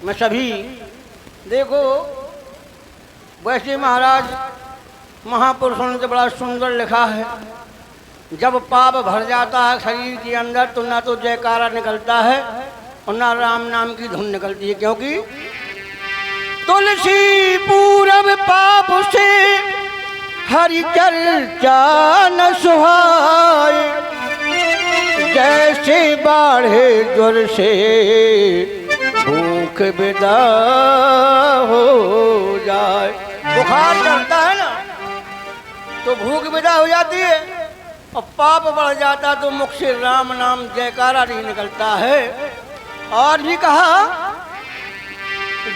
मैं सभी देखो, वैसे महाराज महापुरुषों ने तो बड़ा सुंदर लिखा है, जब पाप भर जाता है शरीर के अंदर तो ना तो जयकारा निकलता है और ना राम नाम की धुन निकलती है, क्योंकि तुलसी पूरब पाप से हरि चर्चा न सुहाए, जैसे बाढ़े ज्वर से भूख विदा हो जाए। बुखार चढ़ता है ना तो भूख विदा हो जाती है, और पाप बढ़ जाता तो मुख से राम नाम जयकारा नहीं निकलता है। और भी कहा,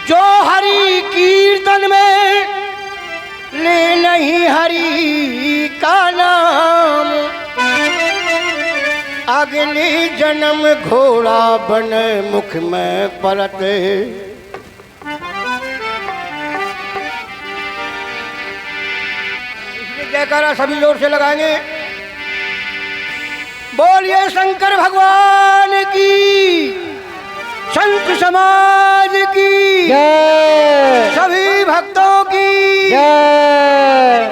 जो हरि कीर्तन में ले नहीं हरि का नाम, अगले जन्म घोड़ा बन मुख में परत। इसलिए जयकारा सभी जोर से लगाएंगे। बोलिए शंकर भगवान की, संत समाज की जय, सभी भक्तों की जय।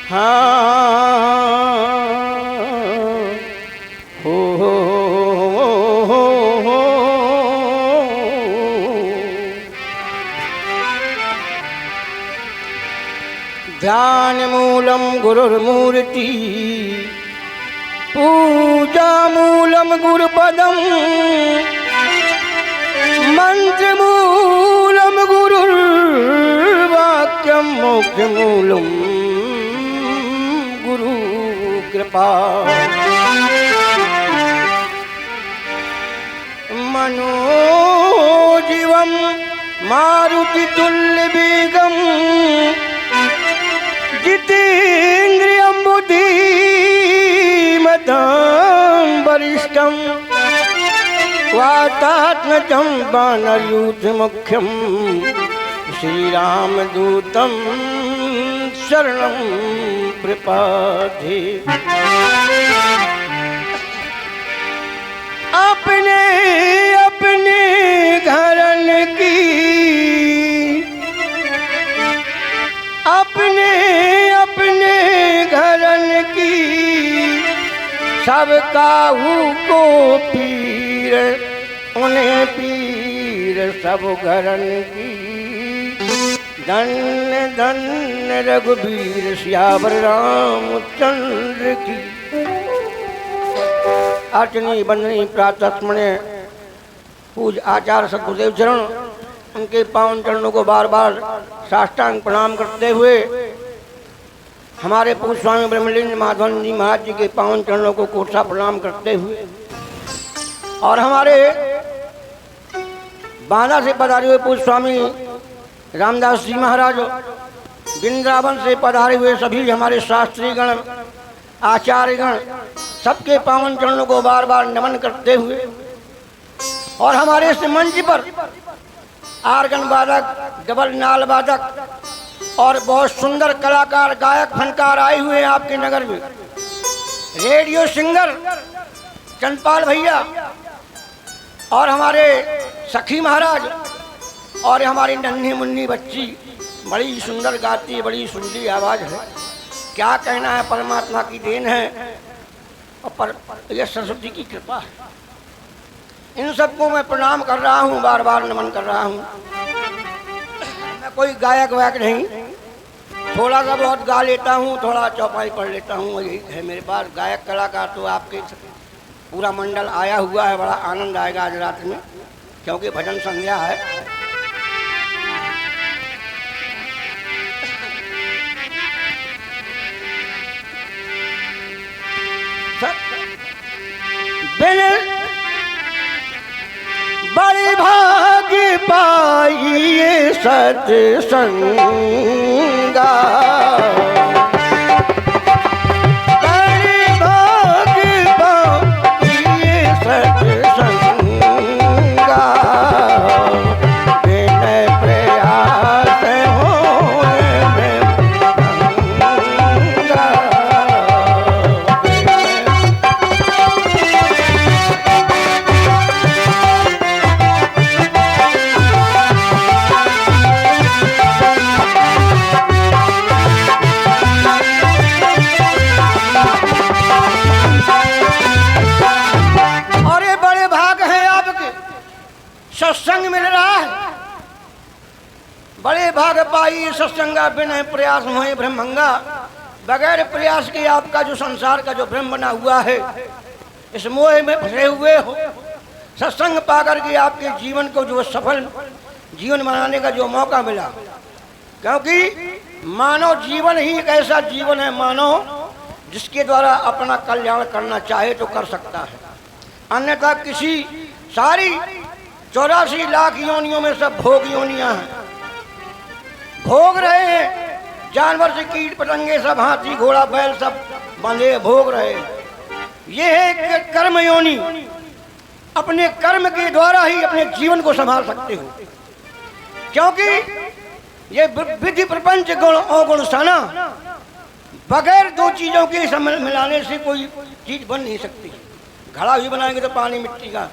हाँ हो। ध्यान मूलम गुरुर्मूर्ति, पूजा मूलम गुरुपदम, मंत्र मूलम गुरुर्वाक्यम, मोक्ष मूलम गुरु कृपा। मनोजीवम मारुति तुल्य वेगम, जितेन्द्रियं बुद्धिमतां वरिष्ठं, वातात्मजं वानरयूथमुख्यं, श्रीरामदूतं शरणं प्रपद्ये। अपने अपने घरन की, अपने अपने घरन की, सब काहू को पीर, उन्हें पीर सब घरन की। धन्य धन्य रघुबीर सियावर रामचंद्र की। अर्चनी बंदनी प्रातः स्मरणे पूज आचार्य सद्गुरुदेव चरण, उनके पावन चरणों को बार बार साष्टांग प्रणाम करते हुए, हमारे पूज्य स्वामी ब्रह्मलिंग माधवन जी महाराज जी के पावन चरणों को कोटसा प्रणाम करते हुए, और हमारे बांदा से पधारे हुए पूज्य स्वामी रामदास जी महाराज, वृंदावन से पधारे हुए सभी हमारे शास्त्री गण, आचार्य गण, सबके पावन चरणों को बार बार नमन करते हुए, और हमारे इस मंच पर आर्गन वादक, डबल नाल वादक और बहुत सुंदर कलाकार, गायक, फनकार आए हुए हैं आपके नगर में। रेडियो सिंगर चंदपाल भैया और हमारे सखी महाराज और हमारी नन्ही मुन्नी बच्ची, बड़ी सुंदर गाती है, बड़ी सुंदर आवाज़ है। क्या कहना है, परमात्मा की देन है और यह सरस्वती की कृपा है। इन सबको मैं प्रणाम कर रहा हूँ, बार बार नमन कर रहा हूँ। मैं कोई गायक वायक नहीं, थोड़ा सा बहुत गा लेता हूँ, थोड़ा चौपाई पढ़ लेता हूँ, यही है मेरे पास। गायक कलाकार तो आपके पूरा मंडल आया हुआ है, बड़ा आनंद आएगा आज रात में, क्योंकि भजन संध्या है। बड़े भाग्य पाइए सत्संगा, बड़े भाग्य पाइए सत्संगा, बिना प्रयास होने में गंगा। सत्संग मिल रहा है। बड़े भाग पाई सत्संगा बिना प्रयास मोहे ब्रह्मंगा। बगैर प्रयास के आपका जो संसार का जो ब्रह्म बना हुआ है, इस मोह में फंसे हुए हो। सत्संग पाकर के आपके जीवन को जो सफल जीवन बनाने का जो मौका मिला, क्योंकि मानव जीवन ही एक ऐसा जीवन है मानव जिसके द्वारा अपना कल्याण करना चाहे तो कर सकता है, अन्यथा किसी सारी 84 लाख योनियों में सब भोग योनियां हैं, भोग रहे हैं। जानवर से कीट पतंगे सब, हाथी घोड़ा बैल सब बंधे भोग रहे हैं। ये है कर्म योनि। अपने कर्म के द्वारा ही अपने जीवन को संभाल सकते हो, क्योंकि ये विधि प्रपंच गुण अवगुण साना, बगैर दो चीजों के मिलाने से कोई चीज बन नहीं सकती। घड़ा भी बनाएंगे तो पानी मिट्टी का,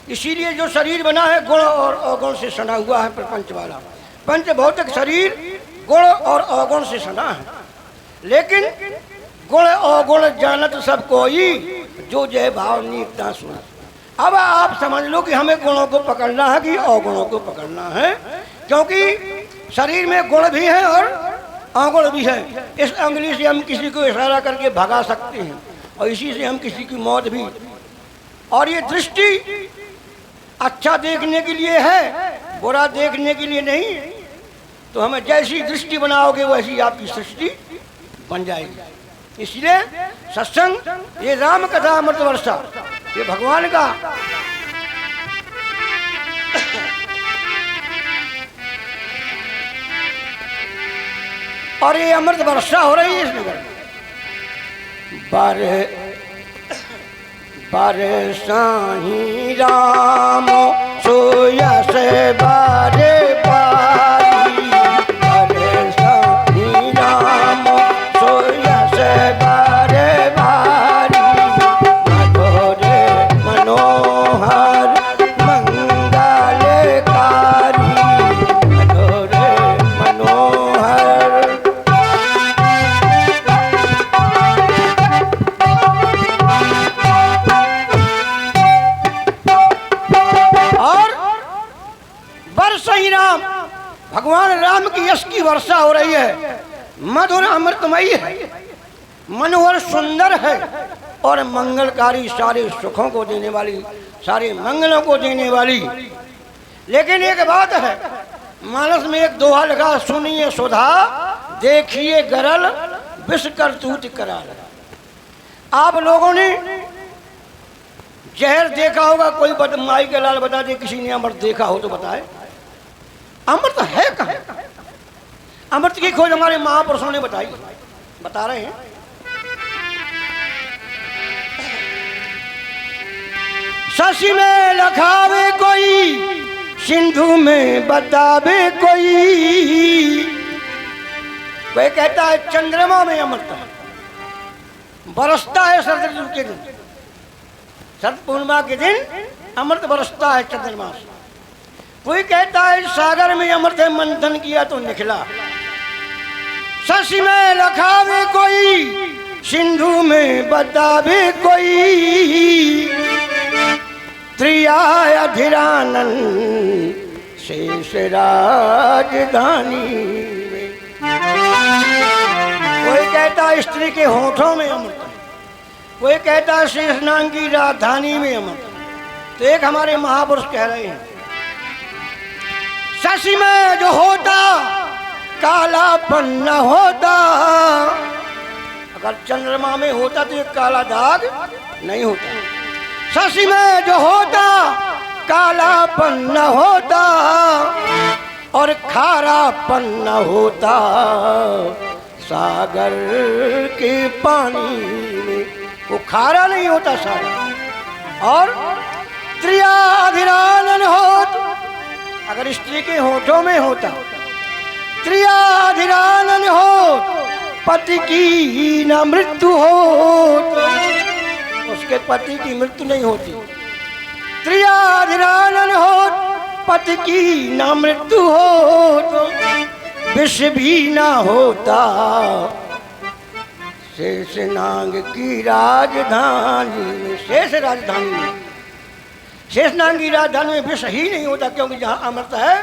इसीलिए जो शरीर बना है गुण और अवगुण से सना हुआ है। प्रपंच वाला पंच भौतिक शरीर गुण और अवगुण से सना है, लेकिन गुण अवगुण जानत सब कोई, जो जय भाव नीता सुना। अब आप समझ लो कि हमें गुणों को पकड़ना है कि अवगुणों को पकड़ना है, क्योंकि शरीर में गुण भी है और अवगुण भी है। इस अंगुली से हम किसी को इशारा करके भगा सकते हैं और इसी से हम किसी की मौत भी। और ये दृष्टि अच्छा देखने के लिए है, बुरा देखने के लिए नहीं। तो हमें जैसी दृष्टि बनाओगे वैसी आपकी सृष्टि बन जाएगी। इसलिए सत्संग ये राम कथा अमृत वर्षा, ये भगवान का और ये अमृत वर्षा हो रही है इस नगर में। बारे साईं राम सोयस बारे बारी, बारे साईं राम सोयस बारे बारी, मधुरे मनोहर मंगलकारी, मधुरे मनोहर। भगवान राम की यश की वर्षा हो रही है, मधुर अमृतमयी है, मनोहर सुंदर है और मंगलकारी, सारे सुखों को देने वाली, सारे मंगलों को देने वाली। लेकिन एक बात है, मानस में एक दोहा लगा, सुनिए सुधा देखिए गरल विष करतूत कराल। आप लोगों ने जहर देखा होगा, कोई माई के लाल बता दे किसी ने अमृत देखा हो तो बताए। अमृत है कहाँ? अमृत की खोज हमारे महापुरुषों ने बताई, बता रहे हैं। शशि में लखावे कोई, सिंधु में बतावे कोई। कोई कहता है चंद्रमा में अमृत है, बरसता है शरद ऋतु के दिन, शरद पूर्णिमा के दिन अमृत बरसता है चंद्रमा से। कोई कहता है सागर में अमृत है, मंथन किया तो निकला। शशि में लखावे कोई, सिंधु में बतावे कोई। त्रियाय अधिरानन शेष राजधानी में। कोई कहता है स्त्री के होठों में अमृत है, कोई कहता है शेष नाम की राजधानी में अमृत। तो एक हमारे महापुरुष कह रहे हैं, शशि में जो होता कालापन न होता। अगर चंद्रमा में होता तो ये काला दाग नहीं होता। शशि में जो होता कालापन न होता और खारापन न होता सागर के पानी में। वो खारा नहीं होता सागर। और त्रियाधिरानन होत, अगर स्त्री के होठों में होता त्रियाधिरानन हो, पति की न मृत्यु हो, उसके पति की मृत्यु नहीं होती। त्रियाधिरानन हो, पति की न मृत्यु हो, विष भी न होता शेषनाग की राजधानी में। शेष राजधानी में शेषनाग की राजधानी में विष ही नहीं होता, क्योंकि जहाँ अमृत है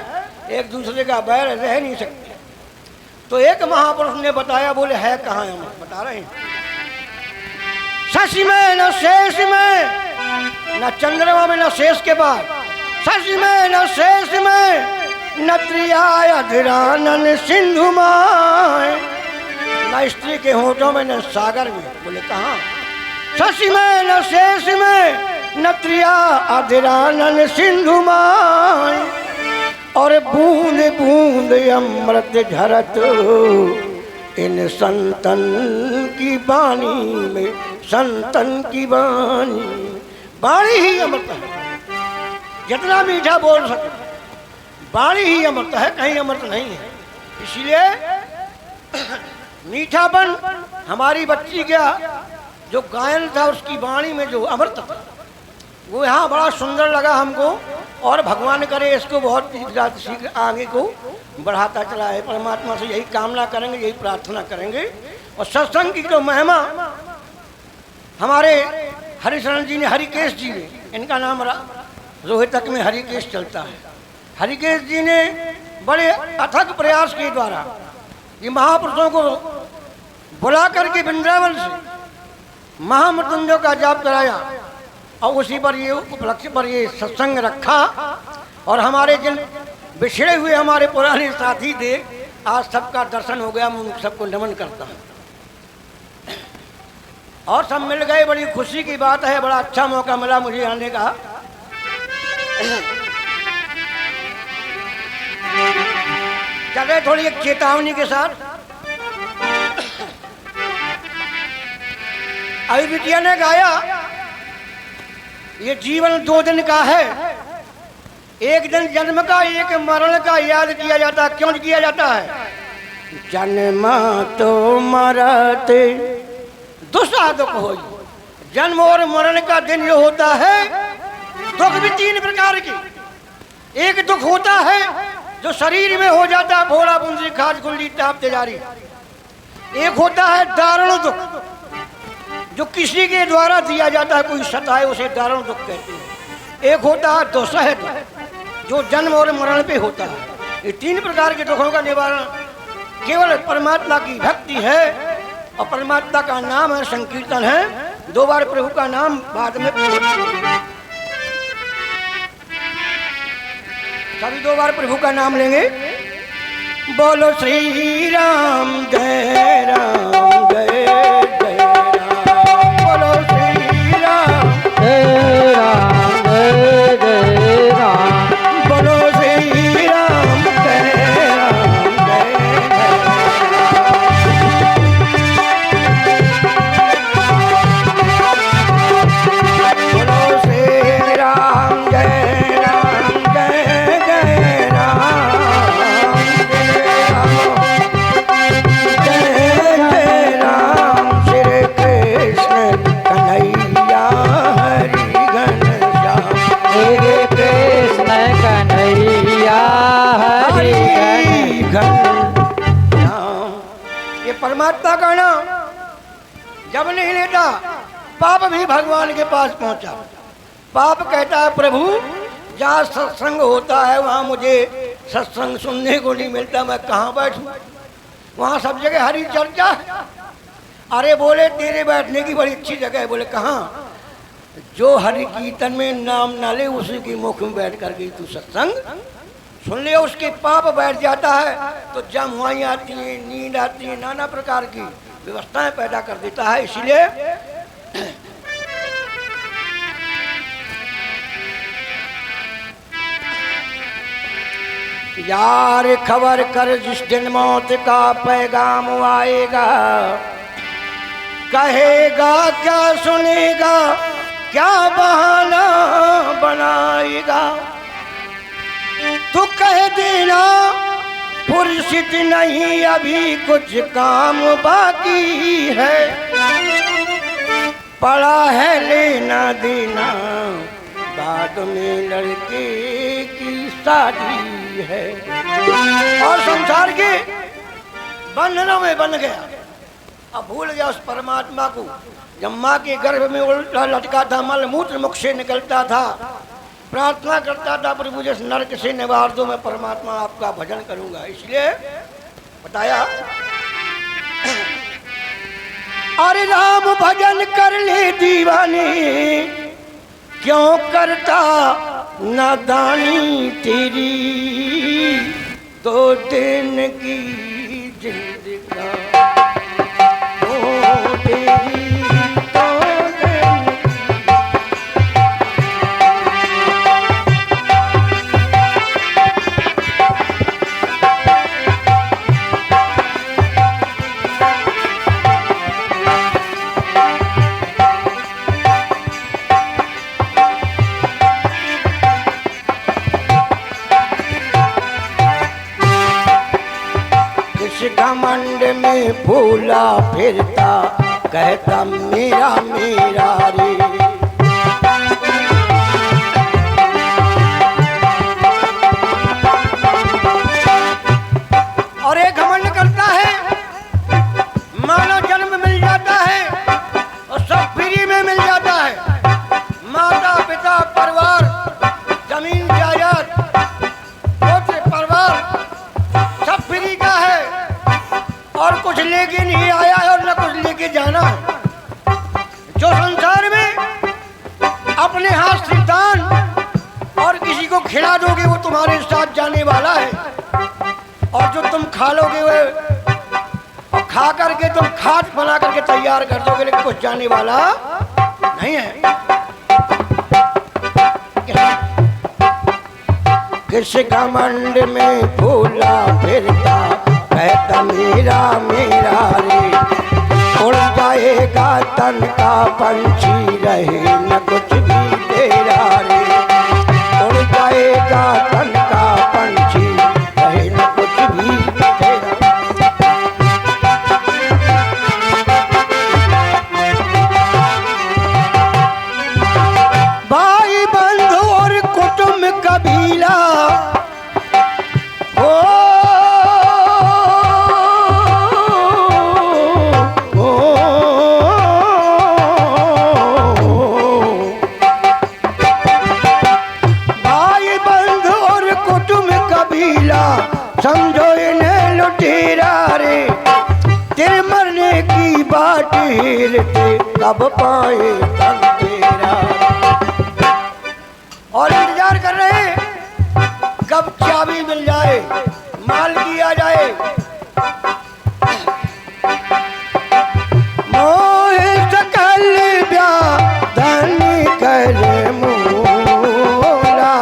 एक दूसरे का बैर रह नहीं सकते। तो एक महापुरुष ने बताया, बोले है कहाँ है अमृत, बता रहे हैं। शशि में न शेष में, न चंद्रमा में न शेष के बाद, शशि में न शेष में, न त्रिया धीरानन सिंधु माय, न स्त्री के होठों में न सागर में। बोले कहाँ? शशि में न शेष में, न त्रिया अधीरानन सिंधु माय, और बूंद बूंद अमृत झरत इन संतन की वाणी में, संतन की वाणी। वाणी ही अमृत है, जितना मीठा बोल सके, वाणी ही अमृत है, कहीं अमृत नहीं है। इसलिए मीठापन हमारी बच्ची का जो गायन था, उसकी वाणी में जो अमृत था, वो यहाँ बड़ा सुंदर लगा हमको। और भगवान करे इसको बहुत शीघ्र आगे को बढ़ाता चला है। परमात्मा से यही कामना करेंगे, यही प्रार्थना करेंगे। और सत्संग की जो महिमा हमारे हरिशरण जी ने, हरिकेश जी ने, इनका नाम रोहितक में हरिकेश चलता है। हरिकेश जी ने बड़े अथक प्रयास के द्वारा ये महापुरुषों को बुला करके वृंदावन से महामृत्युंजय का जाप कराया, और उसी पर ये उपलक्ष्य पर ये सत्संग रखा। और हमारे जिन बिछड़े हुए हमारे पुराने साथी थे, आज सबका दर्शन हो गया। मैं सबको नमन करता हूँ। और सब मिल गए, बड़ी खुशी की बात है। बड़ा अच्छा मौका मिला मुझे आने का। चले थोड़ी एक चेतावनी के साथ। अभी बिटिया ने गाया, ये जीवन 2 दिन का है, एक दिन जन्म का, एक मरण का याद किया जाता है। क्यों किया जाता है? जन्म तो मरते दुष्टा दुख हो। जन्म और मरण का दिन जो होता है, दुख भी 3 प्रकार के। एक दुख होता है जो शरीर में हो जाता है, फोड़ा पुंजी खाज खुली टाप तेजारी। एक होता है दारुण दुख, जो किसी के द्वारा दिया जाता है, कोई सताए, उसे दारुण दुख कहते हैं। एक होता है दुस्सह दुख, जो जन्म और मरण पे होता है। ये 3 प्रकार के दुखों का निवारण केवल परमात्मा की भक्ति है, और परमात्मा का नाम है, संकीर्तन है। 2 बार प्रभु का नाम बाद में, सभी 2 बार प्रभु का नाम लेंगे। बोलो श्री राम जय राम जय जय राम। बोलो श्री राम जय राम जय जय राम। बोलो श्री राम जय राम जय जय राम। बोलो श्री राम जय राम जय जय राम। परमात्मा का नाम जब नहीं लेता, पाप भी भगवान के पास पहुंचा। पाप कहता है, प्रभु जहाँ सत्संग होता है वहाँ मुझे सत्संग सुनने को नहीं मिलता, मैं कहाँ बैठूं? वहाँ सब जगह हरी चर्चा है। अरे बोले तेरे बैठने की बड़ी अच्छी जगह है। बोले कहाँ? जो हरि कीर्तन में नाम ना ले, उसी की मुख में बैठ करके तू सत्संग सुन ले, उसके पाप बैठ जाता है। तो जमुआई आती है, नींद आती है, नाना प्रकार की व्यवस्थाएं पैदा कर देता है। इसलिए यार खबर कर, जिस दिन मौत का पैगाम आएगा, कहेगा क्या, सुनेगा क्या, बहाना बनाएगा। तू कह देना फुर्सत नहीं, अभी कुछ काम बाकी है, पड़ा है लेना देना, बाद में लड़के की शादी है। और संसार के बंधनों में बन गया, अब भूल गया उस परमात्मा को। जब माँ के गर्भ में उल्टा लटका था, मल मूत्र मुख से निकलता था, प्रार्थना करता था प्रभु जिस नरक से निवार दो, मैं परमात्मा आपका भजन करूंगा। इसलिए बताया अरे राम भजन कर ले दीवानी, क्यों करता नादानी तेरी, 2 दिन की जिंदगानी ओ तेरी। घमंड में फूला फिरता, कहता मेरा मेरा रे। और एक घमंड करता है, मानव जन्म मिल जाता है और सब फ्री में मिल जाता है। माता पिता परिवार, जमीन जायदाद, पुत्र परिवार सब फ्री का है और कुछ लेके नहीं आया है और न कुछ लेके जाना है। जो संसार में अपने हाथ से दान और किसी को खिला दोगे वो तुम्हारे साथ जाने वाला है, और जो तुम खा लोगे वो और खा करके तुम खाद बना करके तैयार कर दोगे, लेकिन कुछ जाने वाला नहीं है। किस घमंड में फूला फिरता, कहता मेरा मेरा रे। उड़ जाएगा तन का पंछी, रहे न कुछ भी तेरा रे। उड़ जाएगा तन का पंछी, रहे न कुछ भी तेरा। भाई बंधु और कुटुंब कबीला, समझो इन्हें लुटेरा रे। तेरे मरने की बाट हिरते, कब पाए तन तेरा। और इंतजार कर रहे कब चाबी मिल जाए, माल की आ जाए। मोह सकल व्याधन कर मूला,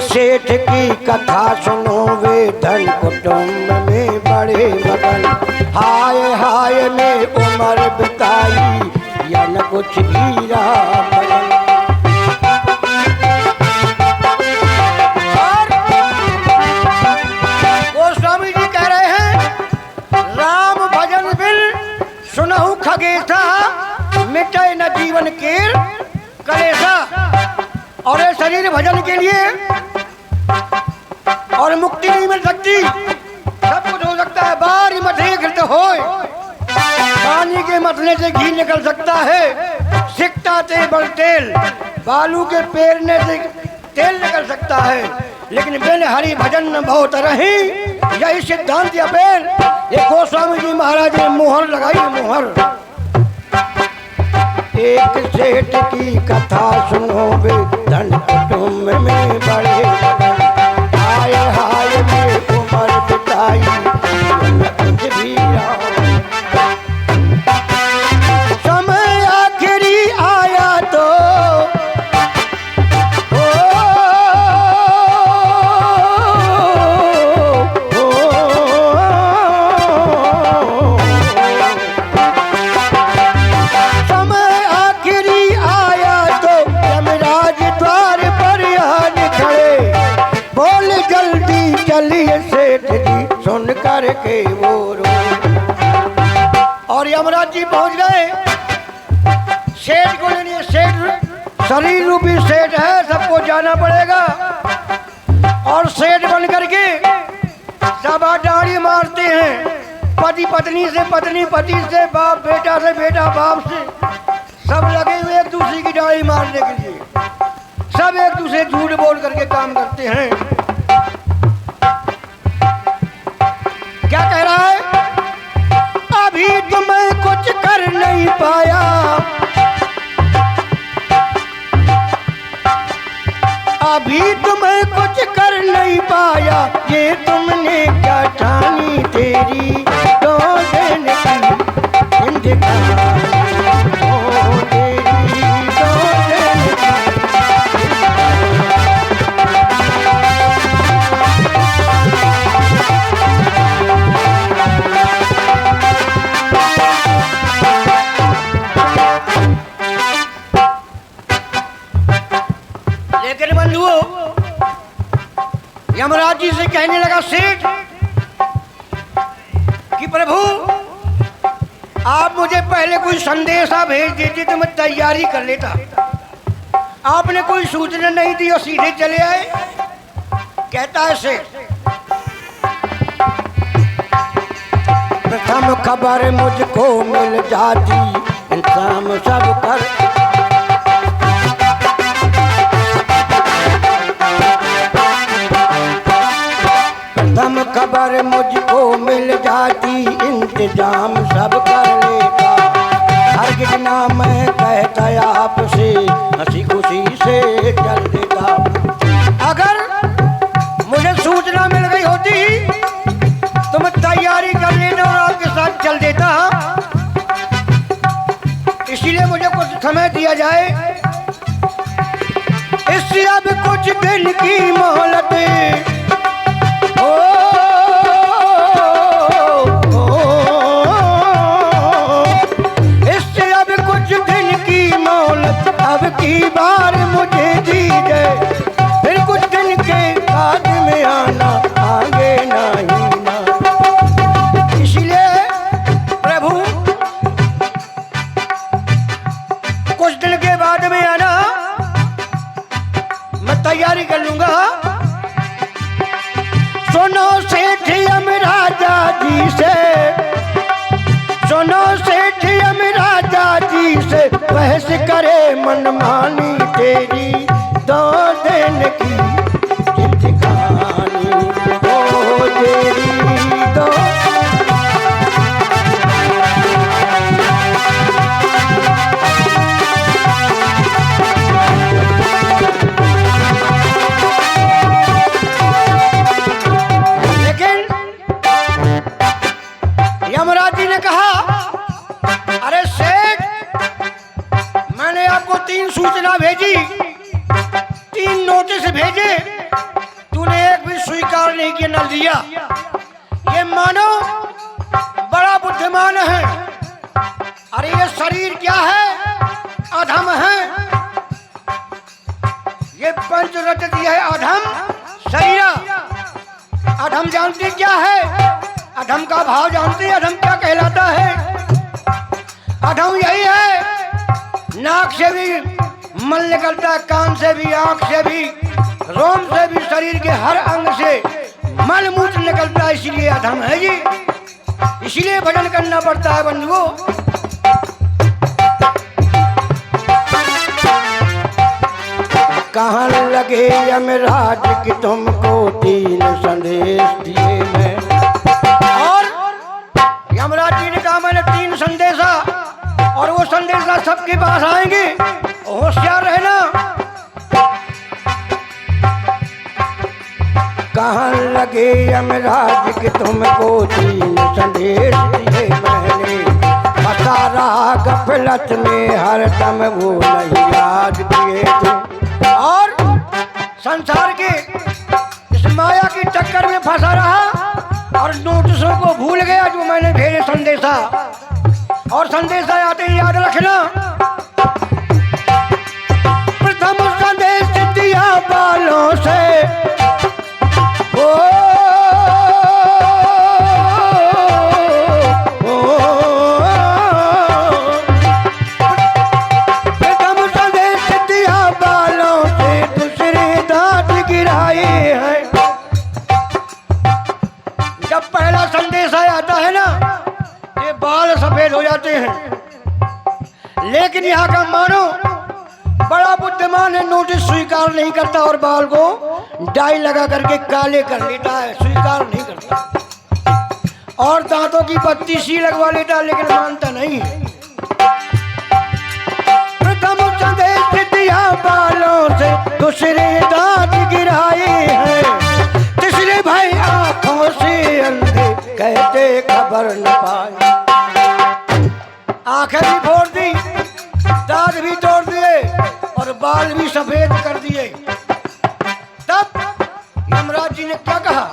सेठ की कथा सुनो वे, धन कुटुंब में बड़े मगन। हाय हाय में उम्र बिताई, या न कुछ भी रहा बगन। गोस्वामी जी कह रहे हैं, राम भजन बिन सुनहु खगेसा, मिटे न जीवन केर कलेसा। और ये शरीर भजन के लिए और मुक्ति नहीं मिल सकती। सब कुछ हो सकता है, बारी मथे घृत होए, पानी के मतने से घी निकल सकता है। सिकता ते बल तेल, बालू के पेरने से तेल निकल सकता है, लेकिन बिन हरि भजन न बहुत रही। यही सिद्धांत अपेल ये गोस्वामी जी महाराज ने मोहर लगाई, मोहर। एक सेठ की कथा सुनो बे, धन कुटुंब में बड़े हाय हाय में उम्र बिताई कुछ भी समय आखिरी आया तो सुन करके वो रो। और यमराज जी पहुंच गए सेठ को लेने। सेठ शरीर रूपी सेठ है, सबको जाना पड़ेगा। और सेठ बन करके सब डाड़ी मारते हैं, पति पत्नी से, पत्नी पति से, बाप बेटा से, बेटा बाप से, सब लगे हुए एक दूसरे की डाड़ी मारने के लिए। सब एक दूसरे झूठ बोल करके काम करते हैं। क्या कह रहा है? अभी तो मैं कुछ कर नहीं पाया, अभी तो मैं कुछ कर नहीं पाया, ये तुमने क्या ठानी तेरी दो दिन की जिंदगानी, ओ तेरी दो दिन यमराज जी से कहने लगा सेठ कि प्रभु आप मुझे पहले कोई संदेशा भेज देते तो मैं तैयारी कर लेता। आपने कोई सूचना नहीं दी और सीधे चले आए। कहता है सेठ प्रथम खबर मुझको मिल जाती, इंसान सब कर प्रथम खबर मुझको मिल जाती, इंतजाम सब कर लेता। हरगिज ना मैं कहता आपसे, हंसी खुशी से चल देता। अगर मुझे सूचना मिल गई होती तो मैं तैयारी कर लेता और आपके साथ चल देता। इसीलिए मुझे कुछ समय दिया जाए। इससे अब कुछ दिन की मोहलत अब की बार मुझे दी जाए, फिर कुछ दिन के बाद में आना, आगे नहीं ना। इसलिए प्रभु कुछ दिन के बाद में आना, मैं तैयारी कर लूंगा। सुनो सेठ यमराजा जी से, सुनो सेठ यमराजा जी से, बहस करे मनमानी तेरी दो दिन की जिंदगानी, ओ तेरी दो। लेकिन यमराज जी ने कहा अरे सेठ मैंने आपको 3 सूचना भेजी, 3 नोटिस भेजे, तूने एक भी स्वीकार नहीं किया, न लिया। ये मानो बड़ा बुद्धिमान है। अरे ये शरीर क्या है? अधम है। ये पंचरत्न दिया है अधम शरीर। अधम जानते क्या है? अधम का भाव जानते? अधम क्या कहलाता है? अधम यही है, नाक से भी मल निकलता है, कान से भी, आंख से भी, रोम से भी, शरीर के हर अंग से मल मूत्र निकलता है। इसीलिए अधम है जी। इसीलिए भजन करना पड़ता है बंधुओं। कहाँ लगे यमराज कि तुमको 3 संदेश दिए मैं, और यमराज जी ने कहा मैंने 3 संदेशा और वो संदेशा सबके पास आएंगे, होशियार रहना। कहाँ लगे यमराज कि तुमको 3 संदेश दिए मैंने, बता रहा गफलत में हरदम वो नहीं याद किए तुम। और संसार के इस माया के चक्कर में फंसा रहा और नोटिसों को भूल गया जो मैंने भेजे संदेशा। और संदेशा आते ही याद रखना। प्रथम संदेश दिया बालों से, प्रथम संदेश दिया बालों से, दूसरे दांत गिराए हैं। जब पहला संदेश आता है ना, ये बाल सफेद हो जाते हैं। लेकिन यहाँ का मानो बड़ा बुद्धिमान है, नोटिस स्वीकार नहीं करता और बाल को डाई लगा करके काले कर लेता है, स्वीकार नहीं करता। और दांतों की पत्ती सी लगवा लेता है, लेकिन मानता नहीं है। प्रथम संदेश दिया बालों से, दूसरे दांत गिराए हैं, तीसरे भाई आंखों से अंधे कहते खबर न पाए। आंखें भी फोड़ दी, दांत भी तोड़ दिए और बाल भी सफेद कर दिए। तब यमराज जी ने क्या कहा?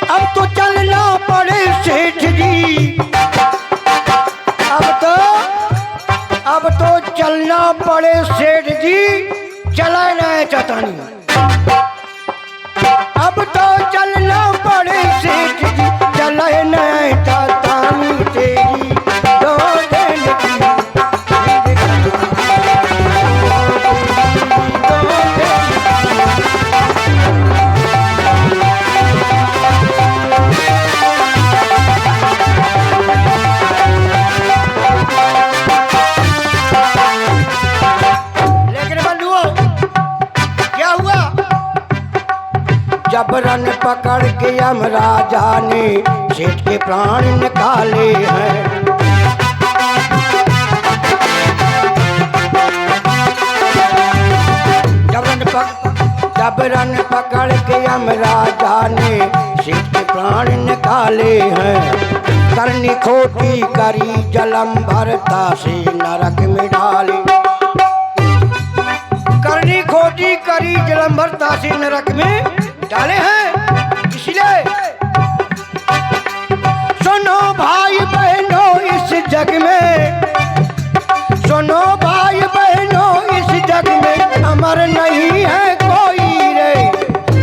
अब तो चलना पड़े सेठ जी, अब तो चलना पड़े सेठ जी, चला ना है चतानी। अब तो चलना पड़े सेठ जी, चला ना है चतानी तेरी दो दिन की। जबरन पकड़ के यमराजा ने सेठ के प्राण निकाले हैं। जबरन पकड़ के यमराजा ने सेठ के प्राण निकाले हैं। करनी खोटी करी जलम भरता से नरक में डाले, करनी खोटी करी जलम भरता से नरक में डाले हैं। इसलिए सुनो भाई बहनों इस जग में, सुनो भाई बहनों इस जग में अमर नहीं है कोई रे।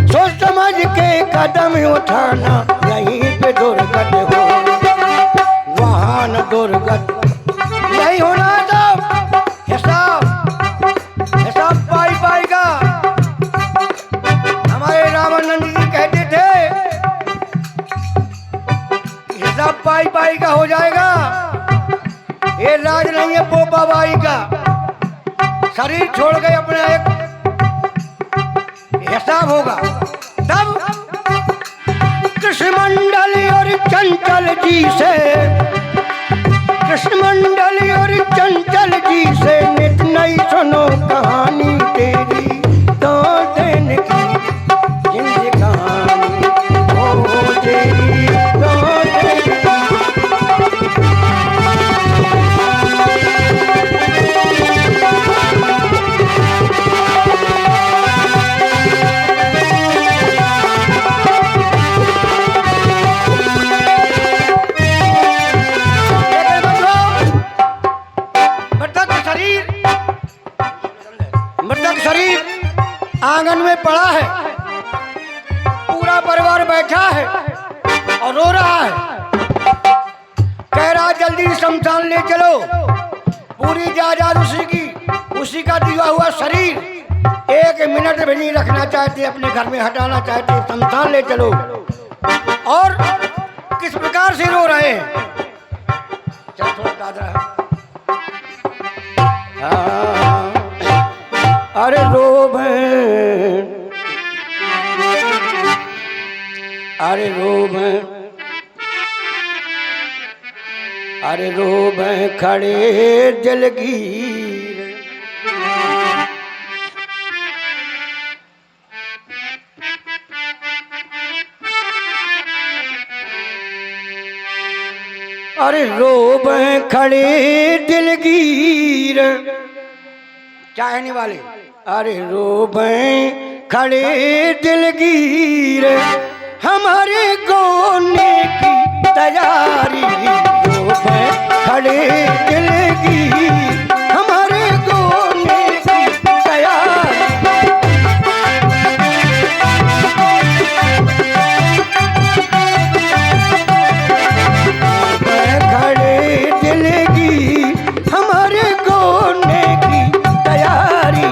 सोच समझ के कदम उठाना, यहीं पे दुर्गत हो वहाँ न दुर्गत नहीं होना। तो हिसाब पाई पाएगा। हमारे रामानंद जी कहते थे हिसाब पाई पाई का हो जाएगा, ये राज नहीं है पोपा बाई का। शरीर छोड़ गए अपना एक हिसाब होगा। तब कृष्णमंडल और चंचल जी से, कृष्णमंडल और चंचल जी से नित नई सुनो कहानी तेरी दो दिन की जिंदगानी हो तेरी दो दिन की। आंगन में पड़ा है, पूरा परिवार बैठा है और रो रहा है। कह रहा जल्दी शमशान ले चलो, पूरी जायदाद उसी की, उसी का दिया हुआ शरीर 1 मिनट भी नहीं रखना चाहते, अपने घर में हटाना चाहते, शमशान ले चलो। और किस प्रकार से रो रहे हैं, चल थोड़ा दादा। अरे रो अरे रोब खड़े दिलगीर। अरे रोब खड़े दिलगीर चाहने वाले। अरे रोब खड़े दिलगीर हमारे गोने की तैयारी। रोब खड़े दिलगीर हमारे गोने की तैयारी। खड़े दिलगीर हमारे गोने की तैयारी।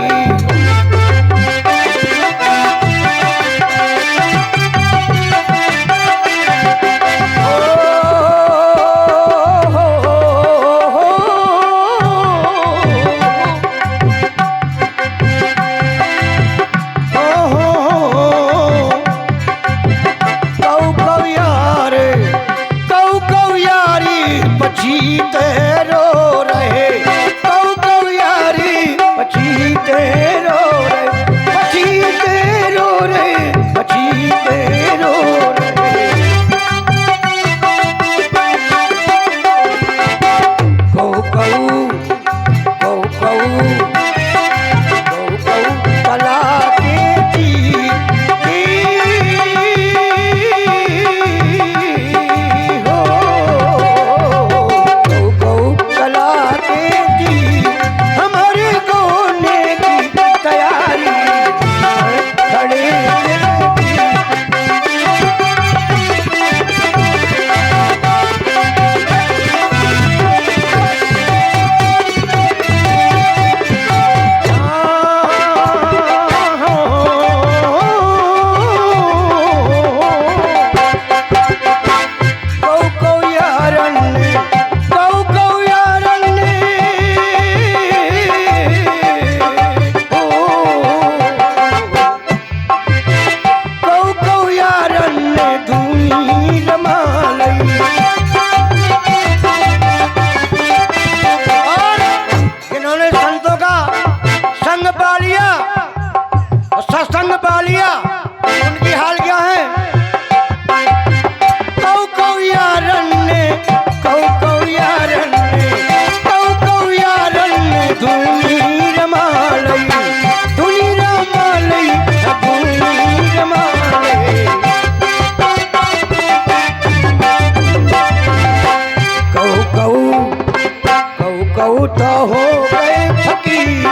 तो हो गए फकीर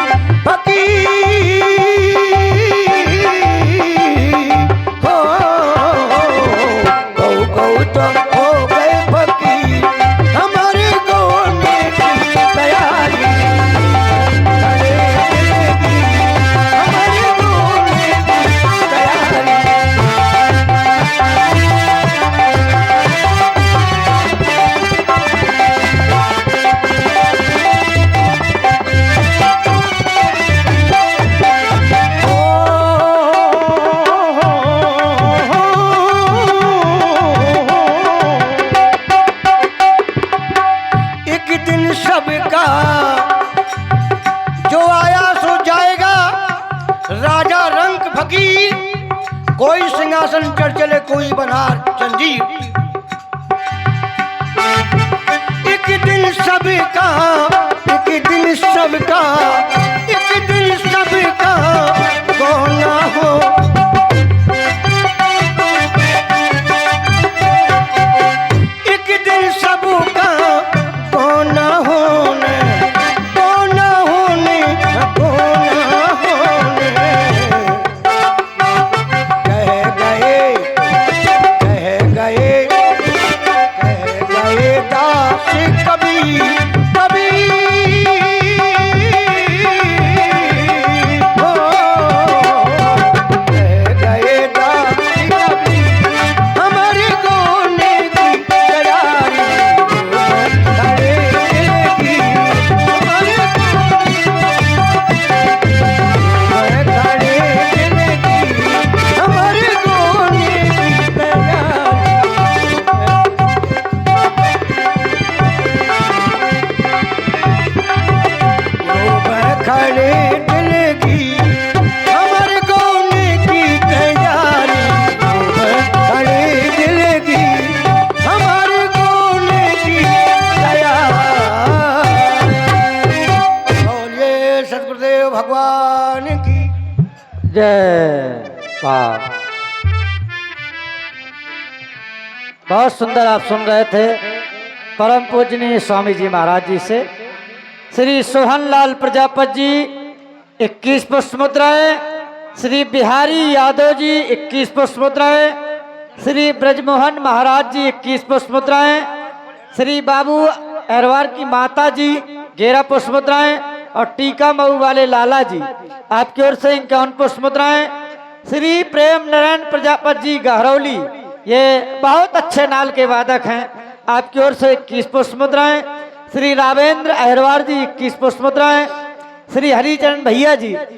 हो गौ तो हो गए फकीर हमारे गोने की तैयारी। हमारे गोने की तैयारी। सबका जो आया सो जाएगा राजा रंक फकीर। कोई सिंहासन चढ़ चले कोई बनार जंजीर। एक दिन सबका एक दिन सबका एक दिन सबका गोना हो। एक दिन सबका गोना होने गोना होने गोना होने। कह गए दास कबीर कबीर भगवान की जय। वाह, बहुत सुंदर आप सुन रहे थे परम पूजनीय स्वामी जी महाराज जी से। श्री सोहनलाल प्रजापति जी 21 पुष्प मुद्राएं, श्री बिहारी यादव जी 21 पुष्प मुद्राएं, श्री ब्रजमोहन महाराज जी 21 पुष्प मुद्राएं, श्री बाबू अहरवार की माता जी 11 पुष्प मुद्राएं और टीका मऊ वाले लाला जी आपकी ओर से 51 पुष्प मुद्राएं। श्री प्रेम नारायण प्रजापति जी गहरौली, ये बहुत अच्छे नाल के वादक हैं, आपकी ओर से 21 पुष्प मुद्राएं। श्री रावेंद्र अहरवार जी 21 पुष्प मुद्राएं। श्री हरिचरण भैया जी